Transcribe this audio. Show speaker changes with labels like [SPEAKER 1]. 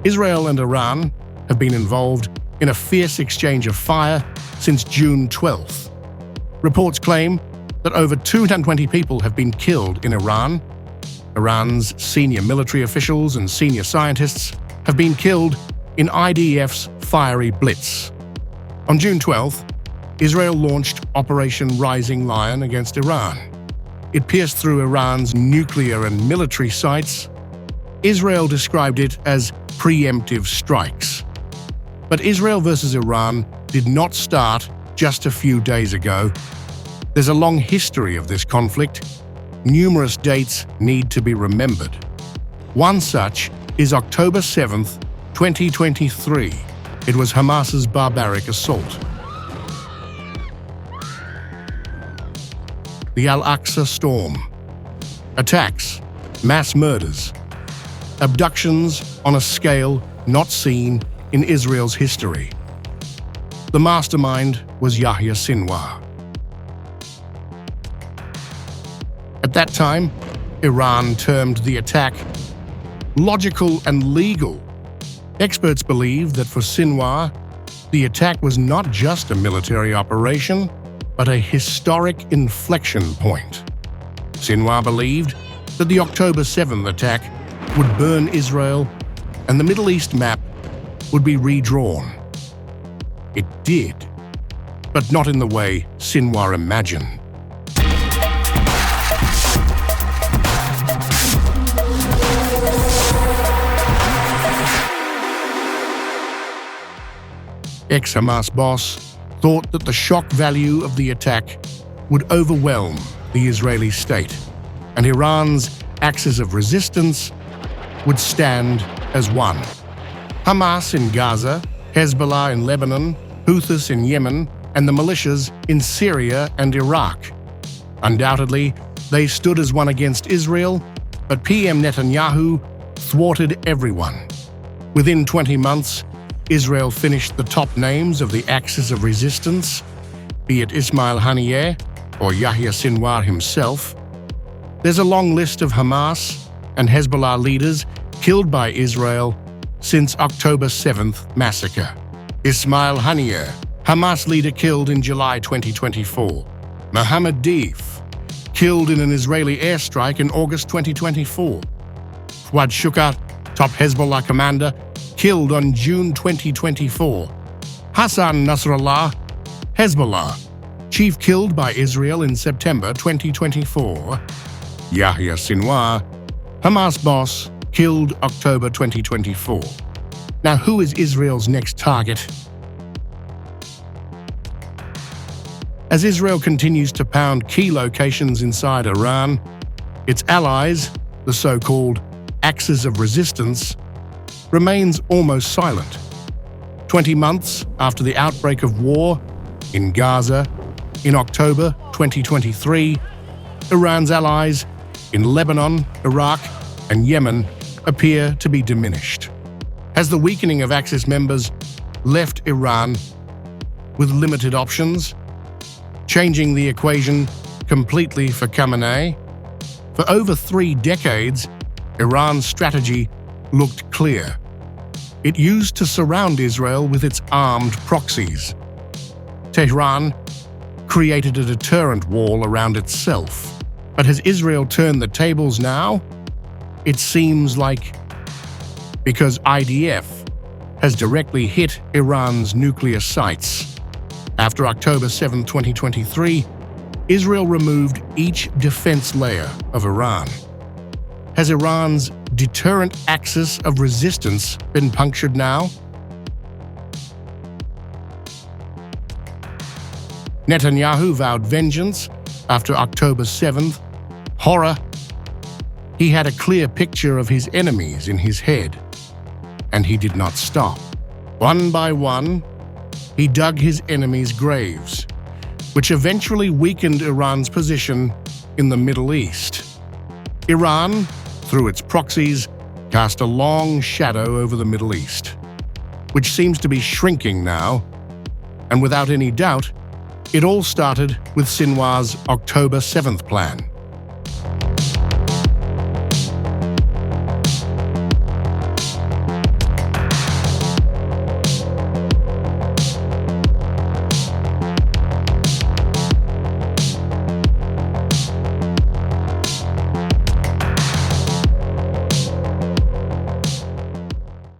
[SPEAKER 1] Israel and Iran have been involved in a fierce exchange of fire since June 12th. Reports claim that over 220 people have been killed in Iran. Iran's senior military officials and senior scientists have been killed in IDF's fiery blitz. On June 12th, Israel launched Operation Rising Lion against Iran. It pierced through Iran's nuclear and military sites. Israel described it as preemptive strikes. But Israel versus Iran did not start just a few days ago. There's a long history of this conflict. Numerous dates need to be remembered. One such is October 7th, 2023. It was Hamas's barbaric assault. The Al-Aqsa Storm. Attacks, mass murders, abductions on a scale not seen in Israel's history. The mastermind was Yahya Sinwar. At that time, Iran termed the attack logical and legal. Experts believe that for Sinwar, the attack was not just a military operation, but a historic inflection point. Sinwar believed that the October 7th attack would burn Israel and the Middle East map would be redrawn. It did, but not in the way Sinwar imagined. Ex-Hamas boss thought that the shock value of the attack would overwhelm the Israeli state, and Iran's axis of resistance would stand as one. Hamas in Gaza, Hezbollah in Lebanon, Houthis in Yemen, and the militias in Syria and Iraq. Undoubtedly, they stood as one against Israel, but PM Netanyahu thwarted everyone. Within 20 months, Israel finished the top names of the axis of resistance, be it Ismail Haniyeh or Yahya Sinwar himself. There's a long list of Hamas and Hezbollah leaders killed by Israel since October 7th massacre. Ismail Haniyeh, Hamas leader killed in July 2024. Mohammed Deif, killed in an Israeli airstrike in August 2024. Fuad Shukar, top Hezbollah commander, killed on June 2024. Hassan Nasrallah, Hezbollah, chief killed by Israel in September 2024. Yahya Sinwar, Hamas boss, killed October 2024. Now, who is Israel's next target? As Israel continues to pound key locations inside Iran, its allies, the so-called axis of resistance, remains almost silent. 20 months after the outbreak of war in Gaza in October 2023, Iran's allies in Lebanon, Iraq, and Yemen appear to be diminished. Has the weakening of Axis members left Iran with limited options, changing the equation completely for Khamenei? For over 3 decades, Iran's strategy looked clear. It used to surround Israel with its armed proxies. Tehran created a deterrent wall around itself. But has Israel turned the tables now? It seems like because IDF has directly hit Iran's nuclear sites. After October 7, 2023, Israel removed each defense layer of Iran. Has Iran's deterrent axis of resistance been punctured now? Netanyahu vowed vengeance after October 7th. Horror. He had a clear picture of his enemies in his head, and he did not stop. One by one, he dug his enemies' graves, which eventually weakened Iran's position in the Middle East. Iran, through its proxies, cast a long shadow over the Middle East, which seems to be shrinking now, and without any doubt, it all started with Sinwar's October 7th plan.